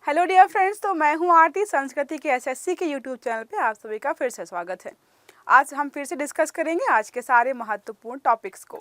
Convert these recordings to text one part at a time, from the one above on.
Hello dear friends, तो मैं हूं आरती। संस्कृति के एसएससी के यूट्यूब चैनल पे आप सभी का फिर से स्वागत है। आज हम फिर से डिस्कस करेंगे आज के सारे महत्वपूर्ण टॉपिक्स को।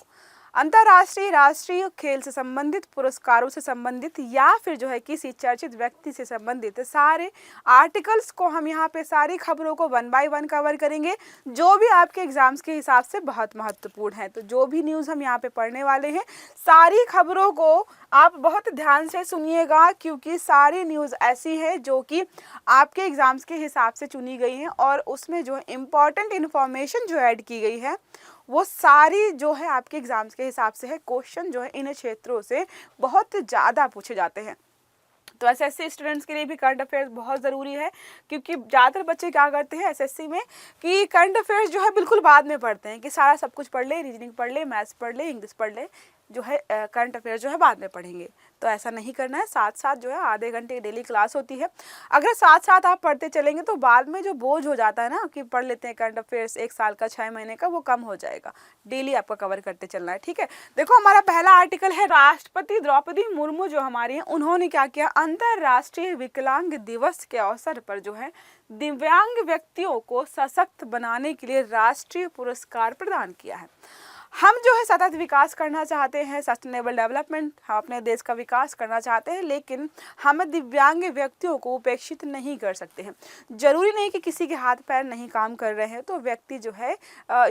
अंतर्राष्ट्रीय राष्ट्रीय खेल से संबंधित, पुरस्कारों से संबंधित या फिर जो है किसी चर्चित व्यक्ति से संबंधित सारे आर्टिकल्स को हम यहाँ पे सारी खबरों को 1 बाय 1 कवर करेंगे, जो भी आपके एग्जाम्स के हिसाब से बहुत महत्वपूर्ण है। तो जो भी न्यूज़ हम यहाँ पे पढ़ने वाले हैं, सारी खबरों को आप बहुत ध्यान से सुनिएगा, क्योंकि सारी न्यूज़ ऐसी है जो कि आपके एग्जाम्स के हिसाब से चुनी गई है और उसमें जो इम्पॉर्टेंट इन्फॉर्मेशन जो ऐड की गई है वो सारी जो है आपके एग्जाम्स के हिसाब से है। क्वेश्चन जो है इन क्षेत्रों से बहुत ज़्यादा पूछे जाते हैं। तो एसएससी स्टूडेंट्स के लिए भी करंट अफेयर्स बहुत ज़रूरी है, क्योंकि ज़्यादातर बच्चे क्या करते हैं एसएससी में कि करंट अफेयर्स जो है बिल्कुल बाद में पढ़ते हैं, कि सारा सब कुछ पढ़ ले, रीजनिंग पढ़ ले, मैथ्स पढ़ ले, इंग्लिश पढ़ ले, जो है करंट अफेयर्स जो है बाद में पढ़ेंगे। तो ऐसा नहीं करना है। साथ साथ जो है आधे घंटे की डेली क्लास होती है। अगर साथ साथ आप पढ़ते चलेंगे तो बाद में जो बोझ हो जाता है ना कि पढ़ लेते हैं करंट अफेयर्स 1 साल का 6 महीने का, वो कम हो जाएगा। डेली आपका कवर करते चलना है, ठीक है। देखो, हमारा पहला आर्टिकल है राष्ट्रपति द्रौपदी मुर्मू जो हमारी हैं, उन्होंने क्या किया, अंतर्राष्ट्रीय विकलांग दिवस के अवसर पर जो है दिव्यांग व्यक्तियों को सशक्त बनाने के लिए राष्ट्रीय पुरस्कार प्रदान किया है। हम जो है सतत विकास करना चाहते हैं, सस्टेनेबल डेवलपमेंट, हम अपने देश का विकास करना चाहते हैं, लेकिन हम दिव्यांग व्यक्तियों को उपेक्षित नहीं कर सकते हैं। जरूरी नहीं कि किसी के हाथ पैर नहीं काम कर रहे हैं तो व्यक्ति जो है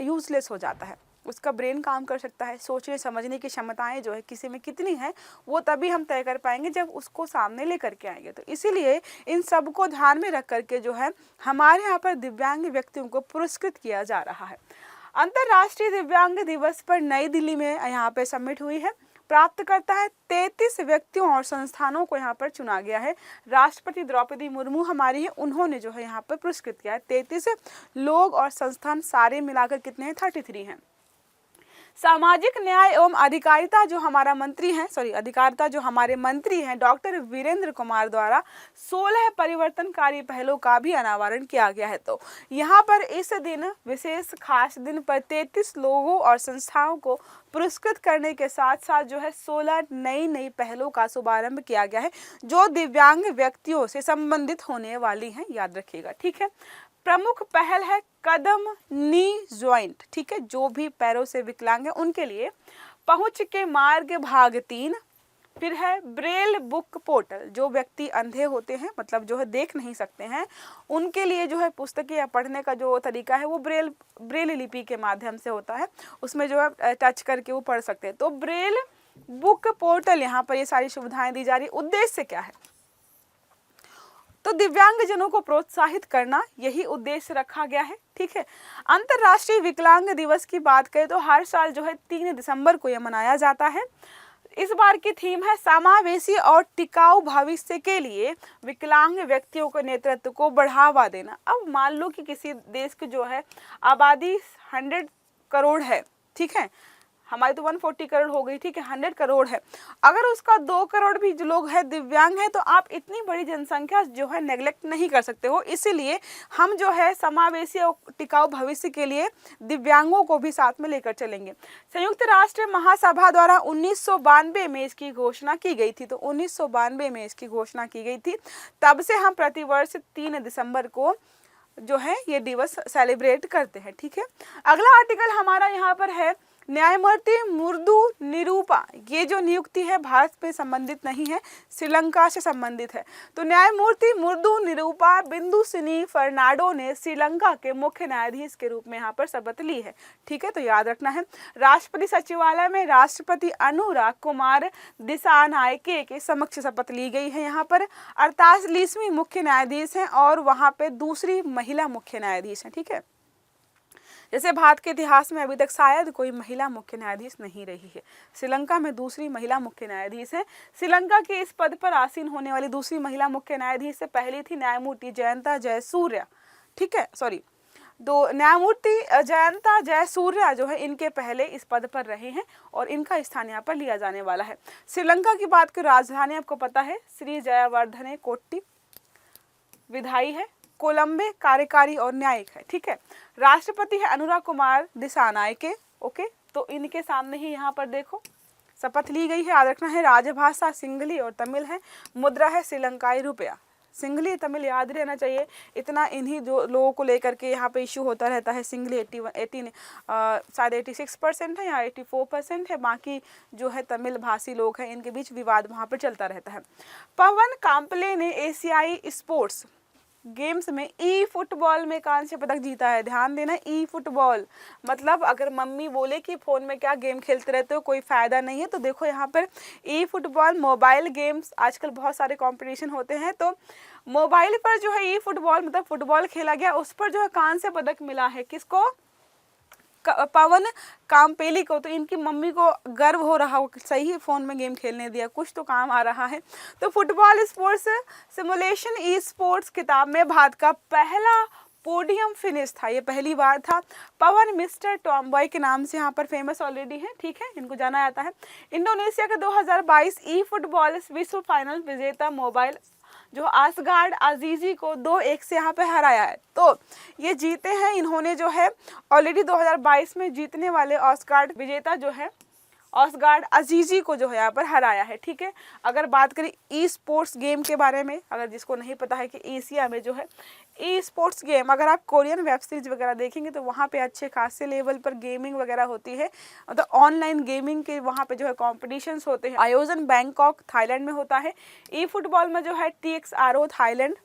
यूजलेस हो जाता है। उसका ब्रेन काम कर सकता है, सोचने समझने की क्षमताएं जो है किसी में कितनी है वो तभी हम तय कर पाएंगे जब उसको सामने लेकर के आएंगे। तो इसीलिए इन सब को ध्यान में रख करके जो है हमारे यहाँ पर दिव्यांग व्यक्तियों को पुरस्कृत किया जा रहा है। अंतर्राष्ट्रीय दिव्यांग दिवस पर नई दिल्ली में यहाँ पे समिट हुई है। प्राप्तकर्ता है 33 व्यक्तियों और संस्थानों को यहाँ पर चुना गया है। राष्ट्रपति द्रौपदी मुर्मू हमारी है, उन्होंने जो है यहाँ पर पुरस्कृत किया है। 33 लोग और संस्थान सारे मिलाकर कितने हैं, 33 हैं। सामाजिक न्याय एवं अधिकारिता जो हमारा मंत्री हैं, अधिकारिता जो हमारे मंत्री हैं डॉक्टर वीरेंद्र कुमार द्वारा 16 परिवर्तनकारी पहलों का भी अनावरण किया गया है। तो यहाँ पर इस दिन, विशेष खास दिन पर 33 लोगों और संस्थाओं को पुरस्कृत करने के साथ साथ जो है 16 नई पहलों का शुभारंभ किया गया है जो दिव्यांग व्यक्तियों से संबंधित होने वाली हैं, याद रखिएगा, ठीक है। प्रमुख पहल है कदम नी ज्वाइंट, ठीक है, जो भी पैरों से विकलांग है उनके लिए पहुंच के मार्ग भाग 3। फिर है ब्रेल बुक पोर्टल, जो व्यक्ति अंधे होते हैं, मतलब जो है देख नहीं सकते हैं, उनके लिए जो है पुस्तकें या पढ़ने का जो तरीका है वो ब्रेल लिपि के माध्यम से होता है। उसमें जो है टच करके वो पढ़ सकते हैं। तो ब्रेल बुक पोर्टल, यहाँ पर ये सारी सुविधाएं दी जा रही। उद्देश्य क्या है, तो दिव्यांगजनों को प्रोत्साहित करना, यही उद्देश्य रखा गया है, ठीक है। अंतर्राष्ट्रीय विकलांग दिवस की बात करें तो हर साल जो है 3 दिसंबर को यह मनाया जाता है। इस बार की थीम है समावेशी और टिकाऊ भविष्य के लिए विकलांग व्यक्तियों के नेतृत्व को बढ़ावा देना। अब मान लो कि किसी देश की जो है आबादी 100 करोड़ है, ठीक है, हमारी तो 140 करोड़ हो गई, ठीक है, 100 करोड़ है। अगर उसका 2 करोड़ भी जो लोग हैं दिव्यांग हैं, तो आप इतनी बड़ी जनसंख्या जो है नेग्लेक्ट नहीं कर सकते हो। इसीलिए हम जो है समावेशी और टिकाऊ भविष्य के लिए दिव्यांगों को भी साथ में लेकर चलेंगे। संयुक्त राष्ट्र महासभा द्वारा 1992 में इसकी घोषणा की गई थी। तो 1992 में इसकी घोषणा की गई थी। तब से हम प्रतिवर्ष 3 दिसंबर को जो है ये दिवस सेलिब्रेट करते हैं, ठीक है। अगला आर्टिकल हमारा यहाँ पर है न्यायमूर्ति मुर्दू निरूपा। ये जो नियुक्ति है भारत पे संबंधित नहीं है, श्रीलंका से संबंधित है। तो न्यायमूर्ति मुर्दू निरूपा बिंदुसिनी फर्नांडो ने श्रीलंका के मुख्य न्यायाधीश के रूप में यहाँ पर शपथ ली है, ठीक है। तो याद रखना है, राष्ट्रपति सचिवालय में राष्ट्रपति अनुराग कुमार दिसानायके के समक्ष शपथ ली गई है। यहाँ पर 48वीं मुख्य न्यायाधीश हैं और वहाँ पे दूसरी महिला मुख्य न्यायाधीश हैं, ठीक है। जैसे भारत के इतिहास में अभी तक शायद कोई महिला मुख्य न्यायाधीश नहीं रही है। श्रीलंका में दूसरी महिला मुख्य न्यायाधीश है। श्रीलंका के इस पद पर आसीन होने वाली दूसरी महिला मुख्य न्यायाधीश से पहली थी न्यायमूर्ति जयंता जयसूर्या, ठीक है, तो न्यायमूर्ति जयंता जयसूर्या जो है इनके पहले इस पद पर रहे हैं और इनका स्थान यहाँ पर लिया जाने वाला है। श्रीलंका की बात की राजधानी आपको पता है श्री जयवर्धने कोट्टी, विधायी है, कोलंबे कार्यकारी और न्यायिक है, ठीक है। राष्ट्रपति है अनुराग कुमार दिसानायके, ओके। तो इनके सामने ही यहाँ पर देखो शपथ ली गई है, याद रखना है। राजभाषा सिंहली और तमिल है। मुद्रा है श्रीलंकाई रुपया। सिंहली तमिल याद रहना चाहिए, इतना इन्हीं दो लोगों को लेकर के यहाँ पे इशू होता रहता है। सिंहली 18 शायद 86% है या 84% है, बाकी जो है तमिल भाषी लोग हैं, इनके बीच विवाद वहाँ पर चलता रहता है। पवन कांपले ने एशियाई स्पोर्ट्स गेम्स में ई फुटबॉल में कांस्य पदक जीता है। ध्यान देना, ई फुटबॉल मतलब अगर मम्मी बोले कि फ़ोन में क्या गेम खेलते रहते हो, कोई फ़ायदा नहीं है, तो देखो यहाँ पर ई फुटबॉल मोबाइल गेम्स, आजकल बहुत सारे कंपटीशन होते हैं, तो मोबाइल पर जो है ई फुटबॉल मतलब फुटबॉल खेला गया, उस पर जो है कांस्य पदक मिला है। किसको? पवन कामपेली को। तो इनकी मम्मी को गर्व हो रहा हो, सही फ़ोन में गेम खेलने दिया, कुछ तो काम आ रहा है। तो football sports simulation e sports किताब में भारत का पहला पोडियम फिनिश था, ये पहली बार था। पवन मिस्टर टॉमबॉय के नाम से यहाँ पर फेमस ऑलरेडी है, ठीक है, इनको जाना जाता है। इंडोनेशिया के 2022 ई फुटबॉल विश्व फाइनल विजेता मोबाइल जो आसगार्ड अजीजी को 2-1 से यहाँ पे हराया है। तो ये जीते हैं, इन्होंने जो है ऑलरेडी 2022 में जीतने वाले आसगार्ड विजेता जो है आसगार्ड अजीजी को जो है यहाँ पर हराया है, ठीक है। अगर बात करें ई स्पोर्ट्स गेम के बारे में, अगर जिसको नहीं पता है कि एशिया में जो है ई स्पोर्ट्स गेम, अगर आप कोरियन वेब सीरीज वगैरह देखेंगे तो वहाँ पे अच्छे खासे लेवल पर गेमिंग वगैरह होती है। तो ऑनलाइन गेमिंग के वहाँ पे जो है कॉम्पिटिशन्स होते हैं। आयोजन बैंकॉक थाईलैंड में होता है। ई फुटबॉल में जो है TXRO थाईलैंड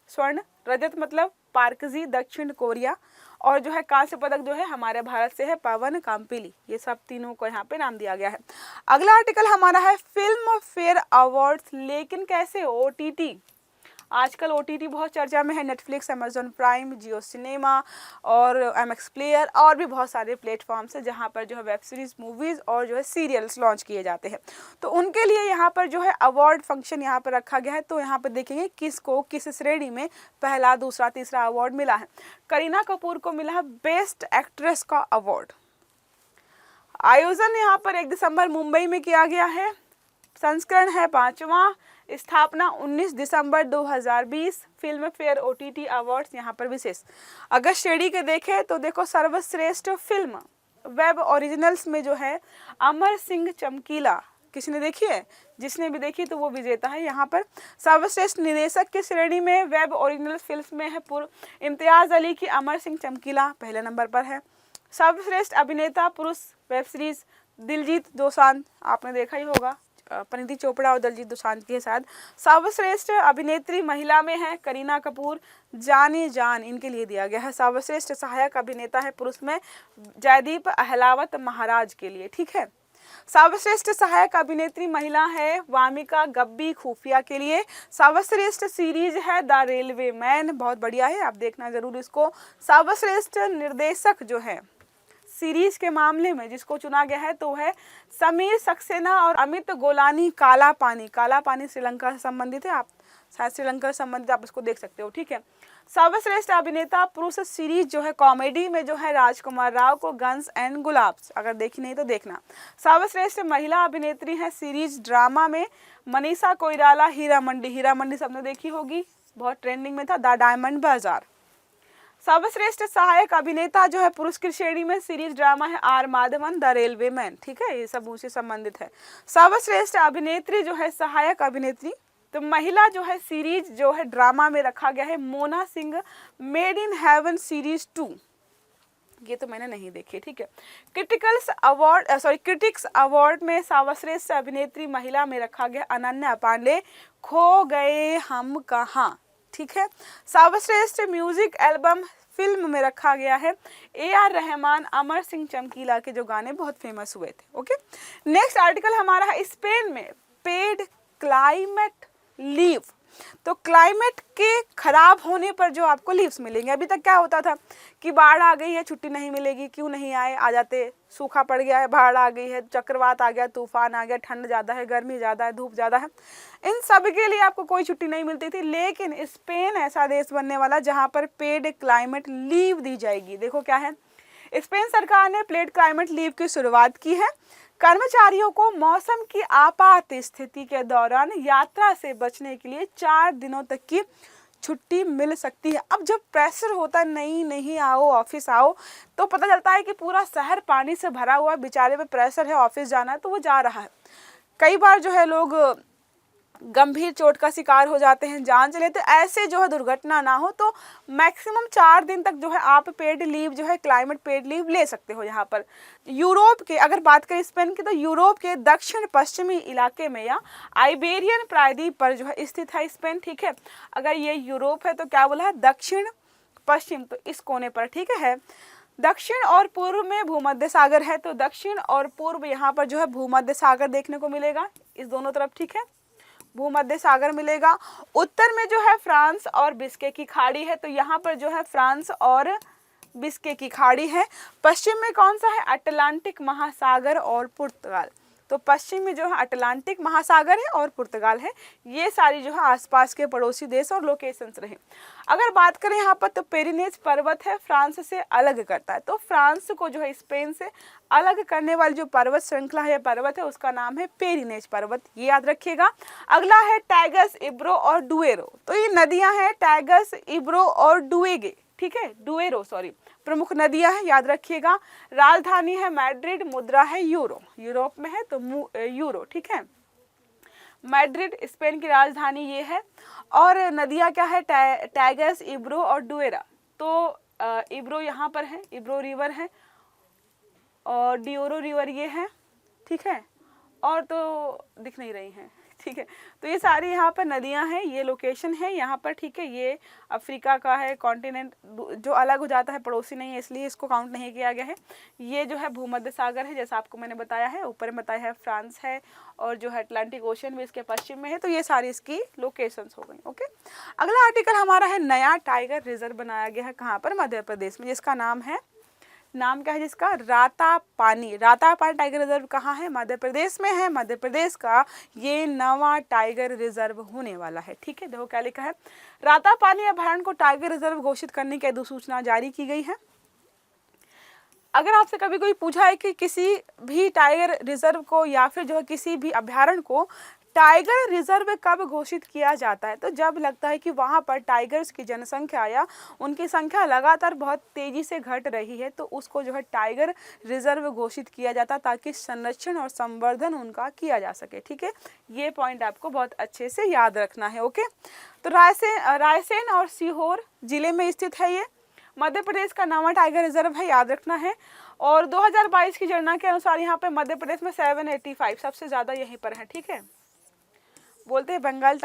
स्वर्ण, रजत मतलब पार्कजी दक्षिण कोरिया, और जो है कांस्य पदक जो है हमारे भारत से है पवन कामपिली। ये सब तीनों को यहाँ पे नाम दिया गया है। अगला आर्टिकल हमारा है फिल्म फेयर अवार्ड्स, लेकिन कैसे? OTT। आजकल OTT बहुत चर्चा में है। नेटफ्लिक्स, अमेजॉन प्राइम, जियो सिनेमा और MX प्लेयर और भी बहुत सारे प्लेटफॉर्म्स हैं जहाँ पर जो है वेब सीरीज, मूवीज़ और जो है सीरियल्स लॉन्च किए जाते हैं। तो उनके लिए यहाँ पर जो है अवार्ड फंक्शन यहाँ पर रखा गया है। तो यहाँ पर देखेंगे किसको किस श्रेणी में पहला, दूसरा, तीसरा अवार्ड मिला है। करीना कपूर को मिला है बेस्ट एक्ट्रेस का अवार्ड। आयोजन यहाँ पर 1 दिसंबर मुंबई में किया गया है। संस्करण है 5वां। स्थापना 19 दिसंबर 2020। फिल्म फेयर OTT अवार्ड्स यहाँ पर विशेष। अगर श्रेणी के देखें तो देखो सर्वश्रेष्ठ फिल्म वेब ओरिजिनल्स में जो है अमर सिंह चमकीला, किसने देखी है? जिसने भी देखी तो वो विजेता है। यहाँ पर सर्वश्रेष्ठ निदेशक की श्रेणी में वेब ओरिजिनल फिल्म में है इम्तियाज अली की अमर सिंह चमकीला पहले नंबर पर है। सर्वश्रेष्ठ अभिनेता पुरुष वेब सीरीज दिलजीत दोसांझ, आपने देखा ही होगा, परिणीति चोपड़ा और दिलजीत दोसांझ के साथ। सर्वश्रेष्ठ अभिनेत्री महिला में है करीना कपूर, जाने जान इनके लिए दिया गया है। सर्वश्रेष्ठ सहायक अभिनेता है पुरुष में जयदीप अहलावत महाराज के लिए, ठीक है। सर्वश्रेष्ठ सहायक अभिनेत्री महिला है वामिका गब्बी खुफिया के लिए। सर्वश्रेष्ठ सीरीज है द रेलवे मैन, बहुत बढ़िया है, आप देखना जरूर इसको। सर्वश्रेष्ठ निर्देशक जो है सीरीज के मामले में जिसको चुना गया है तो है समीर सक्सेना और अमित गोलानी। काला पानी, काला पानी श्रीलंका से संबंधित है, आप शायद श्रीलंका से संबंधित आप इसको देख सकते हो, ठीक है। सर्वश्रेष्ठ अभिनेता पुरुष सीरीज जो है कॉमेडी में जो है राजकुमार राव को गन्स एंड गुलाब्स, अगर देखी नहीं तो देखना। सर्वश्रेष्ठ महिला अभिनेत्री है सीरीज ड्रामा में मनीषा कोइराला। हीरा मंडी, हीरा मंडी सबने देखी होगी, बहुत ट्रेंडिंग में था। द डायमंड बाजार। सर्वश्रेष्ठ सहायक अभिनेता जो है पुरुष की श्रेणी में सीरीज ड्रामा है R Madhavan the railway man, ठीक है, ये सब उनसे संबंधित है। सर्वश्रेष्ठ अभिनेत्री जो है सहायक अभिनेत्री, तो महिला जो है सीरीज जो है ड्रामा में रखा गया है Mona Singh made in heaven series 2, ये तो मैंने नहीं देखी, ठीक है। क्रिटिक्स अवार्ड में सर्वश्रेष्ठ अभिनेत्री महिला में रखा गया अनन्या पांडे, खो गए हम कहाँ, ठीक है। सर्वश्रेष्ठ म्यूजिक एल्बम फिल्म में रखा गया है AR रहमान, अमर सिंह चमकीला के जो गाने बहुत फेमस हुए थे, ओके। नेक्स्ट आर्टिकल हमारा है स्पेन में पेड क्लाइमेट लीव। तो क्लाइमेट के खराब होने पर जो आपको लीव्स मिलेंगे। अभी तक क्या होता था कि बाढ़ आ गई है छुट्टी नहीं मिलेगी, क्यों नहीं आए, आ जाते, सूखा पड़ गया है, बाढ़ आ गई है, चक्रवात आ गया, तूफान आ गया, ठंड ज़्यादा है, गर्मी ज़्यादा है, धूप ज़्यादा है, इन सब के लिए आपको कोई छुट्टी नहीं मिलती थी। लेकिन स्पेन ऐसा देश बनने वाला जहाँ पर पेड क्लाइमेट लीव दी जाएगी। देखो क्या है, स्पेन सरकार ने पेड क्लाइमेट लीव की शुरुआत की है। कर्मचारियों को मौसम की आपात स्थिति के दौरान यात्रा से बचने के लिए 4 दिनों तक की छुट्टी मिल सकती है। अब जब प्रेशर होता है नहीं आओ ऑफिस आओ, तो पता चलता है कि पूरा शहर पानी से भरा हुआ, बेचारे पे प्रेशर है, ऑफिस जाना है, तो वो जा रहा है। कई बार जो है लोग गंभीर चोट का शिकार हो जाते हैं, जान चले, तो ऐसे जो है दुर्घटना ना हो तो मैक्सिमम 4 दिन तक जो है आप पेड लीव जो है क्लाइमेट पेड लीव ले सकते हो। यहाँ पर यूरोप के, अगर बात करें स्पेन की, तो यूरोप के दक्षिण पश्चिमी इलाके में या आइबेरियन प्रायद्वीप पर जो है स्थित है स्पेन, ठीक है। अगर ये यूरोप है तो क्या बोला है, दक्षिण पश्चिम, तो इस कोने पर, ठीक है। दक्षिण और पूर्व में भूमध्य सागर है, तो दक्षिण और पूर्व यहाँ पर जो है भूमध्य सागर देखने को मिलेगा, इस दोनों तरफ, ठीक है, भूमध्य सागर मिलेगा। उत्तर में जो है फ्रांस और बिस्के की खाड़ी है, तो यहाँ पर जो है फ्रांस और बिस्के की खाड़ी है। पश्चिम में कौन सा है, अटलांटिक महासागर और पुर्तगाल, तो पश्चिम में जो है अटलांटिक महासागर है और पुर्तगाल है। ये सारी जो है आसपास के पड़ोसी देश और लोकेशंस रहे। अगर बात करें यहाँ पर, तो पेरिनेज पर्वत है, फ्रांस से अलग करता है, तो फ्रांस को जो है स्पेन से अलग करने वाली जो पर्वत श्रृंखला है, पर्वत है, उसका नाम है पेरिनेज पर्वत, ये याद रखिएगा। अगला है टैगस, इब्रो और डुएरो, तो ये नदियां हैं टैगस, इब्रो और डुएगे, ठीक है, डुएरो सॉरी, प्रमुख नदियां हैं, याद रखिएगा। राजधानी है मैड्रिड, मुद्रा है यूरो, यूरोप में है तो यूरो, ठीक है। मैड्रिड स्पेन की राजधानी ये है। और नदियां क्या है, टैगस, इब्रो और डुएरा, तो इब्रो यहाँ पर है, इब्रो रिवर है, और डियोरो रिवर ये है, ठीक है, और तो दिख नहीं रही हैं, ठीक है। तो ये सारी यहाँ पर नदियाँ हैं, ये लोकेशन है यहाँ पर, ठीक है। ये अफ्रीका का है कॉन्टिनेंट, जो अलग हो जाता है, पड़ोसी नहीं है, इसलिए इसको काउंट नहीं किया गया है। ये जो है भूमध्य सागर है, जैसा आपको मैंने बताया है, ऊपर में बताया है फ्रांस है, और जो है अटलांटिक ओशन भी इसके पश्चिम में है, तो ये सारी इसकी लोकेशंस हो गई, ओके। अगला आर्टिकल हमारा है, नया टाइगर रिजर्व बनाया गया है, कहाँ पर, मध्य प्रदेश में, जिसका नाम क्या है जिसका, रातापानी। रातापानी टाइगर रिजर्व कहाँ है, मध्य प्रदेश में है। मध्य प्रदेश का ये नवा टाइगर रिजर्व होने वाला है, ठीक है। देखो क्या लिखा है, रातापानी अभयारण्य को टाइगर रिजर्व घोषित करने की अधिसूचना जारी की गई है। अगर आपसे कभी कोई पूछा है कि किसी भी टाइगर रिजर्व को या फिर जो है किसी भी अभयारण्य को टाइगर रिजर्व कब घोषित किया जाता है, तो जब लगता है कि वहाँ पर टाइगर्स की जनसंख्या या उनकी संख्या लगातार बहुत तेजी से घट रही है, तो उसको जो है टाइगर रिजर्व घोषित किया जाता है, ताकि संरक्षण और संवर्धन उनका किया जा सके, ठीक है। ये पॉइंट आपको बहुत अच्छे से याद रखना है, ओके। तो रायसेन और सीहोर जिले में स्थित है ये, मध्य प्रदेश का नवा टाइगर रिजर्व है, याद रखना है। और 2022 की जनगणना के अनुसार यहाँ पे मध्य प्रदेश में 785 सबसे ज़्यादा यहीं पर है, ठीक है। बोलते हैं बंगाल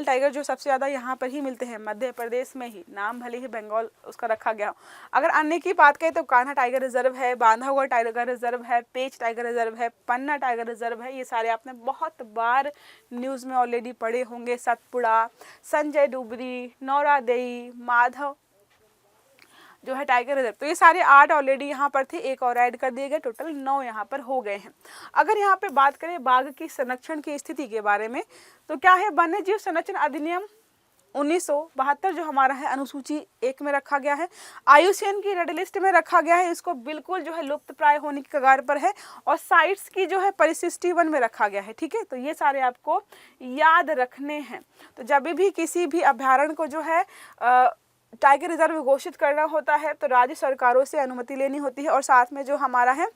टाइगर जो सबसे ज़्यादा यहाँ पर ही मिलते हैं, मध्य प्रदेश में ही, नाम भले ही बंगाल उसका रखा गया हो। अगर अन्य की बात करें तो कान्हा टाइगर रिजर्व है, बांधवगढ़ टाइगर रिजर्व है, पेंच टाइगर रिजर्व है, पन्ना टाइगर रिजर्व है, ये सारे आपने बहुत बार न्यूज़ में ऑलरेडी पढ़े होंगे। सतपुड़ा, संजय डुबरी, नौरादेई, माधव जो है टाइगर रिजर्व, तो ये सारे 8 ऑलरेडी यहाँ पर थे, एक और ऐड कर दिए गए, टोटल 9 यहाँ पर हो गए हैं। अगर यहाँ पे बात करें बाघ की संरक्षण की स्थिति के बारे में, तो क्या है, वन्य जीव संरक्षण अधिनियम 1972 जो हमारा है अनुसूची 1 में रखा गया है, IUCN की रेड लिस्ट में रखा गया है, इसको बिल्कुल जो है लुप्त प्राय होने की कगार पर है, और साइट्स की जो है परिशिष्टि 1 में रखा गया है, ठीक है। तो ये सारे आपको याद रखने हैं। तो जब भी किसी भी अभ्यारण्य को जो है टाइगर रिजर्व घोषित करना होता है, तो राज्य सरकारों से अनुमति लेनी होती है, और साथ में जो हमारा है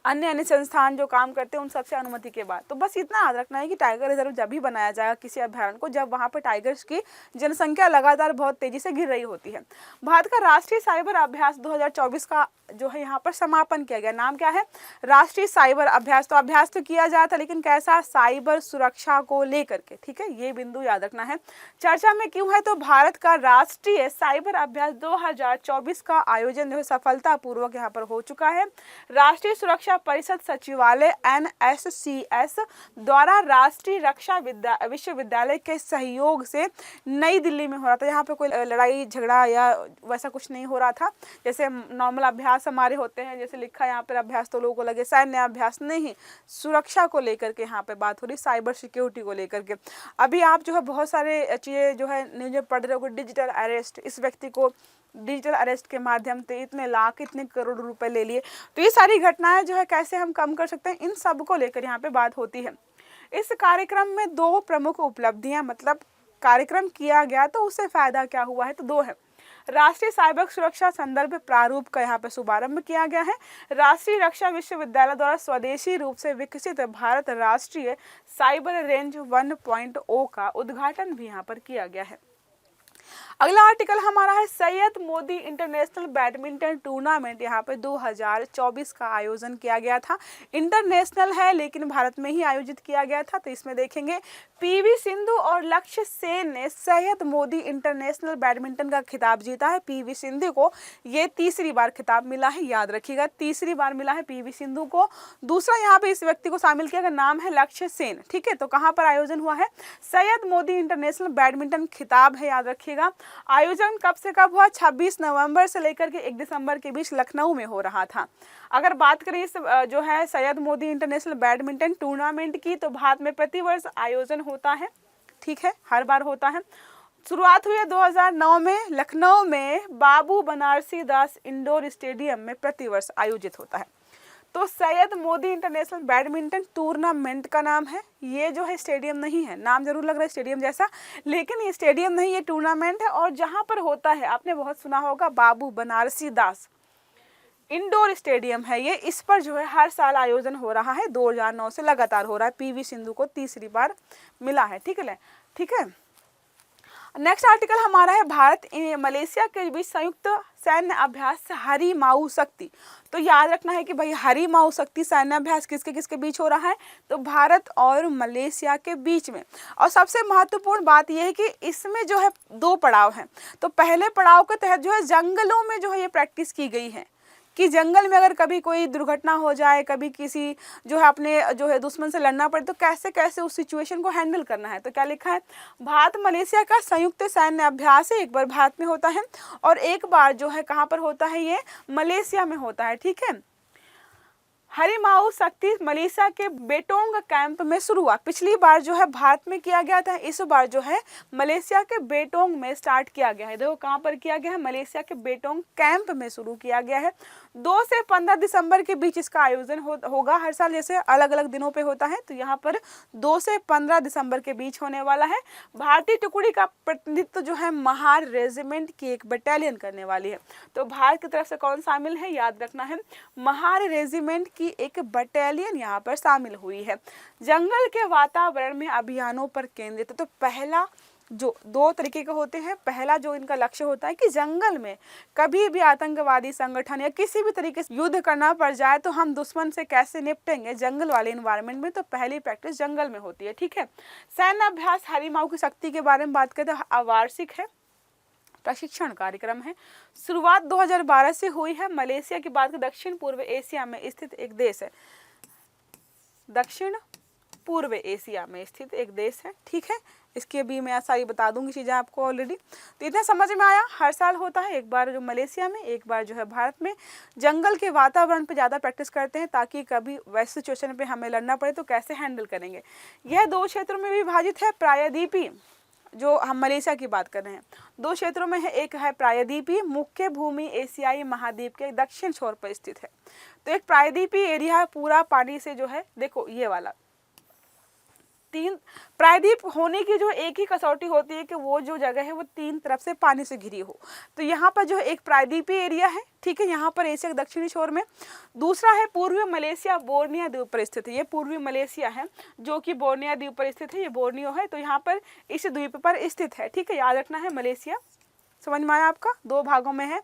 अन्य संस्थान जो काम करते हैं उन सबसे अनुमति के बाद। तो बस इतना याद रखना है कि टाइगर रिजर्व जब भी बनाया जाएगा किसी अभ्यारण्य को, जब वहाँ पर टाइगर्स की जनसंख्या लगातार बहुत तेजी से गिर रही होती है। भारत का राष्ट्रीय साइबर अभ्यास 2024 का जो है यहाँ पर समापन किया गया। नाम क्या है, राष्ट्रीय साइबर अभ्यास। तो अभ्यास तो किया जाता है, लेकिन कैसा, साइबर सुरक्षा को लेकर के, ठीक है, ये बिंदु याद रखना है। चर्चा में क्यों है, तो भारत का राष्ट्रीय साइबर अभ्यास 2024 का आयोजन जो है सफलतापूर्वक यहाँ पर हो चुका है। राष्ट्रीय सुरक्षा परिषद सचिवालय NSCS द्वारा राष्ट्रीय रक्षा विश्वविद्यालय के सहयोग से नई दिल्ली में हो रहा था। यहाँ पे कोई लड़ाई झगड़ा या वैसा कुछ नहीं हो रहा था, जैसे नॉर्मल अभ्यास हमारे होते हैं, जैसे लिखा है यहाँ पर अभ्यास, तो लोगों को लगे सैन्य अभ्यास, नहीं, सुरक्षा को लेकर के यहाँ पे बात हो रही, साइबर सिक्योरिटी को लेकर के। अभी आप जो है बहुत सारे चीज़ें जो है न्यूज़ में पढ़ रहे हो, डिजिटल अरेस्ट, इस व्यक्ति को डिजिटल अरेस्ट के माध्यम से इतने लाख इतने करोड़ रुपए ले लिए। तो ये सारी घटनाएं जो है कैसे हम कम कर सकते हैं, इन सब को लेकर यहाँ पे बात होती है। इस कार्यक्रम में 2 प्रमुख उपलब्धियां, मतलब कार्यक्रम किया गया तो उससे फायदा क्या हुआ है, तो 2 है। राष्ट्रीय साइबर सुरक्षा संदर्भ प्रारूप का यहाँ पे शुभारंभ किया गया है। राष्ट्रीय रक्षा विश्वविद्यालय द्वारा स्वदेशी रूप से विकसित भारत राष्ट्रीय साइबर रेंज 1.0 का उद्घाटन भी यहाँ पर किया गया है। अगला आर्टिकल हमारा है Syed Modi international badminton tournament. यहाँ पे 2024 का आयोजन किया गया था। इंटरनेशनल है लेकिन भारत में ही आयोजित किया गया था। तो इसमें देखेंगे पीवी सिंधु और लक्ष्य सेन ने सैयद मोदी इंटरनेशनल बैडमिंटन का खिताब जीता है। पीवी सिंधु को ये तीसरी बार खिताब मिला है, याद रखिएगा, तीसरी बार मिला है पीवी सिंधु को। दूसरा यहाँ पे इस व्यक्ति को शामिल किया गया, नाम है लक्ष्य सेन। ठीक है, तो कहाँ पर आयोजन हुआ है? सैयद मोदी इंटरनेशनल बैडमिंटन खिताब है, याद रखिएगा। आयोजन कब से कब हुआ? 26 नवंबर से लेकर के 1 दिसंबर के बीच लखनऊ में हो रहा था। अगर बात करें इस जो है Syed Modi international badminton tournament की, तो भारत में प्रतिवर्ष आयोजन होता है। ठीक है, हर बार होता है। शुरुआत हुई है 2009 में लखनऊ में बाबू बनारसी दास इंडोर स्टेडियम में प्रतिवर्ष आयोजित होता है। तो Syed Modi international badminton tournament का नाम है। ये जो है स्टेडियम नहीं है, नाम जरूर लग रहा है स्टेडियम जैसा, लेकिन ये स्टेडियम नहीं, ये टूर्नामेंट है। और जहां पर होता है, आपने बहुत सुना होगा, बाबू बनारसी दास इंडोर स्टेडियम है ये। इस पर जो है हर साल आयोजन हो रहा है, 2009 से लगातार हो रहा है। पीवी सिंधु को तीसरी बार मिला है। ठीक है, ठीक है। नेक्स्ट आर्टिकल हमारा है भारत मलेशिया के बीच संयुक्त सैन्य अभ्यास हरी माऊ शक्ति। तो याद रखना है कि भाई हरी माऊ शक्ति सैन्य अभ्यास किसके किसके बीच हो रहा है? तो भारत और मलेशिया के बीच में। और सबसे महत्वपूर्ण बात यह है कि इसमें जो है 2 पड़ाव हैं। तो पहले पड़ाव के तहत जो है जंगलों में जो है ये प्रैक्टिस की गई है कि जंगल में अगर कभी कोई दुर्घटना हो जाए, कभी किसी जो है अपने जो है दुश्मन से लड़ना पड़े, तो कैसे कैसे उस सिचुएशन को हैंडल करना है। तो क्या लिखा है? भारत मलेशिया का संयुक्त सैन्य अभ्यास है। एक बार भारत में होता है और एक बार जो है कहाँ पर होता है? ये मलेशिया में होता है। ठीक है, हरी माऊ शक्ति मलेशिया के बेटोंग कैंप में शुरू हुआ। पिछली बार जो है भारत में किया गया था, इस बार जो है मलेशिया के बेटोंग में स्टार्ट किया गया है। देखो कहाँ पर किया गया है? मलेशिया के बेटोंग कैंप में शुरू किया गया है। 2 से 15 दिसंबर के बीच इसका आयोजन होगा। हर साल जैसे अलग अलग दिनों पे होता है, तो यहाँ पर 2 से 15 दिसंबर के बीच होने वाला है। भारतीय टुकड़ी का प्रतिनिधित्व जो है महार रेजिमेंट की एक बटालियन करने वाली है। तो भारत की तरफ से कौन शामिल है? याद रखना है, महार रेजिमेंट की एक बटालियन यहाँ पर शामिल हुई है। जंगल के वातावरण में अभियानों पर केंद्रित। तो पहला जो 2 तरीके के होते हैं, पहला जो इनका लक्ष्य होता है कि जंगल में कभी भी आतंकवादी संगठन या किसी भी तरीके से युद्ध करना पड़ जाए तो हम दुश्मन से कैसे निपटेंगे जंगल वाले इन्वायरमेंट में। तो पहली प्रैक्टिस जंगल में होती है। ठीक है, सैन्य अभ्यास हरी माऊ की शक्ति के बारे में बात करें तो अवार्षिक है, प्रशिक्षण कार्यक्रम है। शुरुआत 2012 से हुई है। मलेशिया की बात करें, दक्षिण पूर्व एशिया में स्थित एक देश है। दक्षिण पूर्व एशिया में स्थित एक देश है। ठीक है, इसकी अभी मैं सारी बता दूंगी चीज़ें आपको ऑलरेडी। तो इतना समझ में आया, हर साल होता है, एक बार जो मलेशिया में, एक बार जो है भारत में। जंगल के वातावरण पे ज़्यादा प्रैक्टिस करते हैं ताकि कभी वैसे सिचुएशन पे हमें लड़ना पड़े तो कैसे हैंडल करेंगे। यह 2 क्षेत्रों में विभाजित है। प्रायद्वीपी, जो हम मलेशिया की बात कर रहे हैं, 2 क्षेत्रों में है। एक है प्रायद्वीपीय, मुख्य भूमि एशियाई महाद्वीप के दक्षिण छोर पर स्थित है। तो एक प्रायद्वीपीय एरिया है, पूरा पानी से जो है, देखो ये वाला 3 प्रायद्वीप होने की जो एक ही कसौटी होती है कि वो जो जगह है वो 3 तरफ से पानी से घिरी हो। तो यहाँ पर जो एक प्रायद्वीपीय एरिया है। ठीक है, यहाँ पर एशिया के दक्षिणी छोर में। दूसरा है पूर्वी मलेशिया, बोर्निया द्वीप पर स्थित है। ये पूर्वी मलेशिया है जो कि बोर्निया द्वीप पर स्थित है, ये बोर्नियो है। तो यहाँ पर इस द्वीप पर स्थित है। ठीक है, याद रखना है मलेशिया। समझ में आया आपका? 2 भागों में है।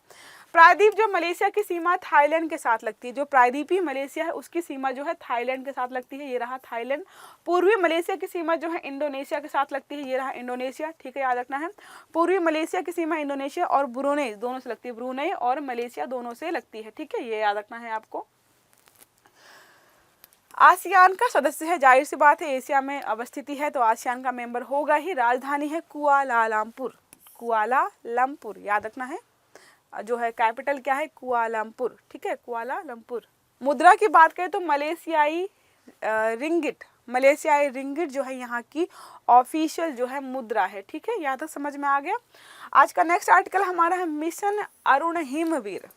प्रायद्वीप जो मलेशिया की सीमा थाईलैंड के साथ लगती है, जो प्रायद्वीपीय मलेशिया है उसकी सीमा जो है थाईलैंड के साथ लगती है, ये रहा थाईलैंड। पूर्वी मलेशिया की सीमा जो है इंडोनेशिया के साथ लगती है, ये रहा इंडोनेशिया। ठीक है, याद रखना है, पूर्वी मलेशिया की सीमा इंडोनेशिया और ब्रुनेई दोनों से लगती है, ब्रुनेई और मलेशिया दोनों से लगती है। ठीक है, ये याद रखना है आपको। आसियान का सदस्य है, जाहिर सी बात है, एशिया में अवस्थिति है तो आसियान का मेंबर होगा ही। राजधानी है कुआलालंपुर, कुआलालंपुर याद रखना है। जो है कैपिटल क्या है? कुआलालंपुर। ठीक है, कुआलालंपुर। मुद्रा की बात करें तो मलेशियाई रिंगिट, मलेशियाई रिंगिट जो है यहाँ की ऑफिशियल जो है मुद्रा है। ठीक है, यहाँ तक समझ में आ गया। आज का नेक्स्ट आर्टिकल हमारा है मिशन अरुण हिमवीर।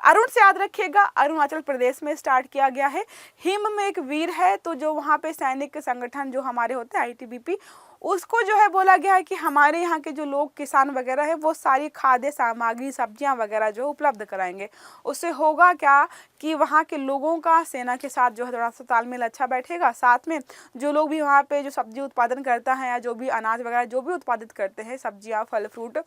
अरुण से याद रखिएगा, अरुणाचल प्रदेश में स्टार्ट किया गया है। हिम में एक वीर है, तो जो वहाँ पे सैनिक संगठन जो हमारे होते हैं ITBP, उसको जो है बोला गया है कि हमारे यहाँ के जो लोग किसान वगैरह है वो सारी खाद्य सामग्री सब्जियाँ वगैरह जो उपलब्ध कराएंगे। उससे होगा क्या कि वहाँ के लोगों का सेना के साथ जो है थोड़ा सा तालमेल अच्छा बैठेगा। साथ में जो लोग भी वहाँ पे जो सब्जी उत्पादन करता है या जो भी अनाज वगैरह जो भी उत्पादित करते हैं, सब्जियाँ फल फ्रूट,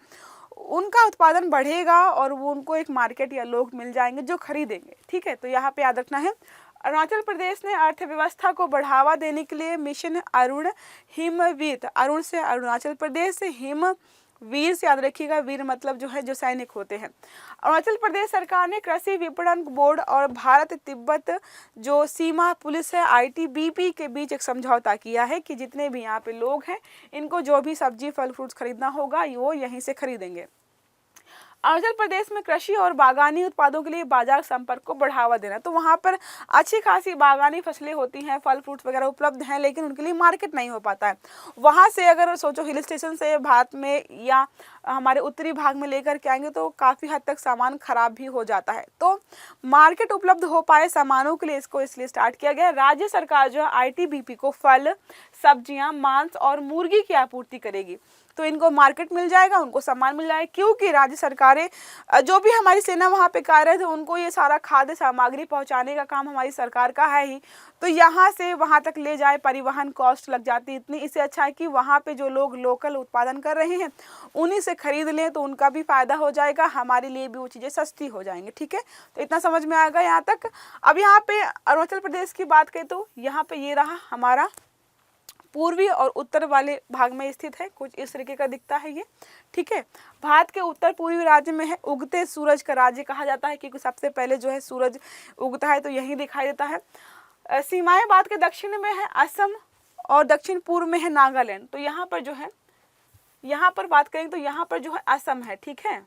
उनका उत्पादन बढ़ेगा और वो उनको एक मार्केट या लोग मिल जाएंगे जो खरीदेंगे। ठीक है, तो यहाँ पे याद रखना है। अरुणाचल प्रदेश ने अर्थव्यवस्था को बढ़ावा देने के लिए मिशन अरुण हिमवीर, अरुण से अरुणाचल प्रदेश, से हिम वीर से याद रखिएगा, वीर मतलब जो है जो सैनिक होते हैं। अरुणाचल प्रदेश सरकार ने कृषि विपणन बोर्ड और भारत तिब्बत जो सीमा पुलिस है ITBP के बीच एक समझौता किया है कि जितने भी यहाँ पे लोग हैं इनको जो भी सब्जी फल फ्रूट्स खरीदना होगा वो यहीं से खरीदेंगे। अरुणाचल प्रदेश में कृषि और बागानी उत्पादों के लिए बाजार संपर्क को बढ़ावा देना, तो वहाँ पर अच्छी खासी बागानी फसलें होती हैं, फल फ्रूट्स वगैरह उपलब्ध हैं, लेकिन उनके लिए मार्केट नहीं हो पाता है। वहाँ से अगर सोचो हिल स्टेशन से भारत में या हमारे उत्तरी भाग में लेकर के आएंगे तो काफ़ी हद तक सामान खराब भी हो जाता है। तो मार्केट उपलब्ध हो पाए सामानों के लिए इसको इसलिए स्टार्ट किया गया। राज्य सरकार जो है ITBP को फल, सब्जियाँ, मांस और मुर्गी की आपूर्ति करेगी, तो इनको मार्केट मिल जाएगा, उनको सामान मिल जाएगा, क्योंकि राज्य सरकारें जो भी हमारी सेना वहाँ पे कार्यरत है उनको ये सारा खाद्य सामग्री पहुँचाने का काम हमारी सरकार का है ही। तो यहाँ से वहाँ तक ले जाए, परिवहन कॉस्ट लग जाती है इतनी, इससे अच्छा है कि वहाँ पे जो लोग लोकल उत्पादन कर रहे हैं उन्हीं से खरीद लें, तो उनका भी फायदा हो जाएगा, हमारे लिए भी वो चीज़ें सस्ती हो जाएंगी। ठीक है, तो इतना समझ में आएगा यहाँ तक। अब यहाँ पे अरुणाचल प्रदेश की बात करें तो यहाँ पे ये रहा हमारा पूर्वी और उत्तर वाले भाग में स्थित है, कुछ इस तरीके का दिखता है ये। ठीक है, भारत के उत्तर पूर्वी राज्य में है, उगते सूरज का राज्य कहा जाता है क्योंकि सबसे पहले जो है सूरज उगता है तो यही दिखाई देता है। सीमाएं भारत के दक्षिण में है असम और दक्षिण पूर्व में है नागालैंड, तो यहाँ पर जो है, यहाँ पर बात करें तो यहाँ पर जो है असम है। ठीक है,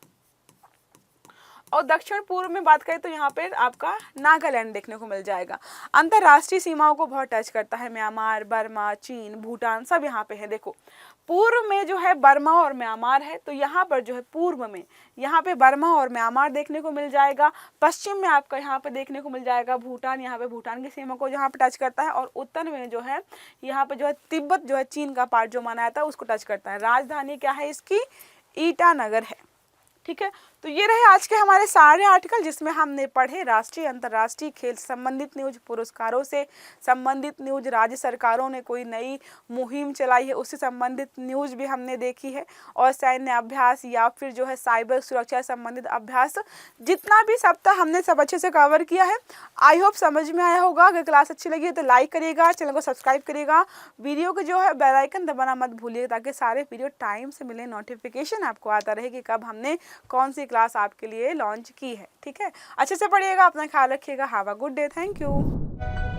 और दक्षिण पूर्व में बात करें तो यहाँ पे आपका नागालैंड देखने को मिल जाएगा। अंतर्राष्ट्रीय सीमाओं को बहुत टच करता है, म्यांमार, बर्मा, चीन, भूटान सब यहाँ पे है। देखो पूर्व में जो है बर्मा और म्यांमार है, तो यहाँ पर जो है पूर्व में यहाँ पे बर्मा और म्यांमार देखने को मिल जाएगा। पश्चिम में आपका यहाँ पे देखने को मिल जाएगा भूटान, यहाँ पे भूटान की सीमा को यहाँ पे टच करता है, और उत्तर में जो है यहाँ पे जो है तिब्बत जो है चीन का पार्ट जो माना जाता है उसको टच करता है। राजधानी क्या है इसकी? ईटानगर है। ठीक है, तो ये रहे आज के हमारे सारे आर्टिकल जिसमें हमने पढ़े राष्ट्रीय अंतर्राष्ट्रीय खेल संबंधित न्यूज, पुरस्कारों से संबंधित न्यूज, राज्य सरकारों ने कोई नई मुहिम चलाई है उससे संबंधित न्यूज भी हमने देखी है, और सैन्य अभ्यास या फिर जो है साइबर सुरक्षा संबंधित अभ्यास, जितना भी सप्ताह हमने सब अच्छे से कवर किया है। आई होप समझ में आया होगा। अगर क्लास अच्छी लगी है तो लाइक करिएगा, चैनल को सब्सक्राइब करिएगा, वीडियो को जो है बेल आइकन दबाना मत भूलिएगा ताकि सारे वीडियो टाइम से मिले, नोटिफिकेशन आपको आता रहे कि कब हमने कौन सी क्लास आपके लिए लॉन्च की है। ठीक है, अच्छे से पढ़िएगा, अपना ख्याल रखिएगा। Have a good day, thank you.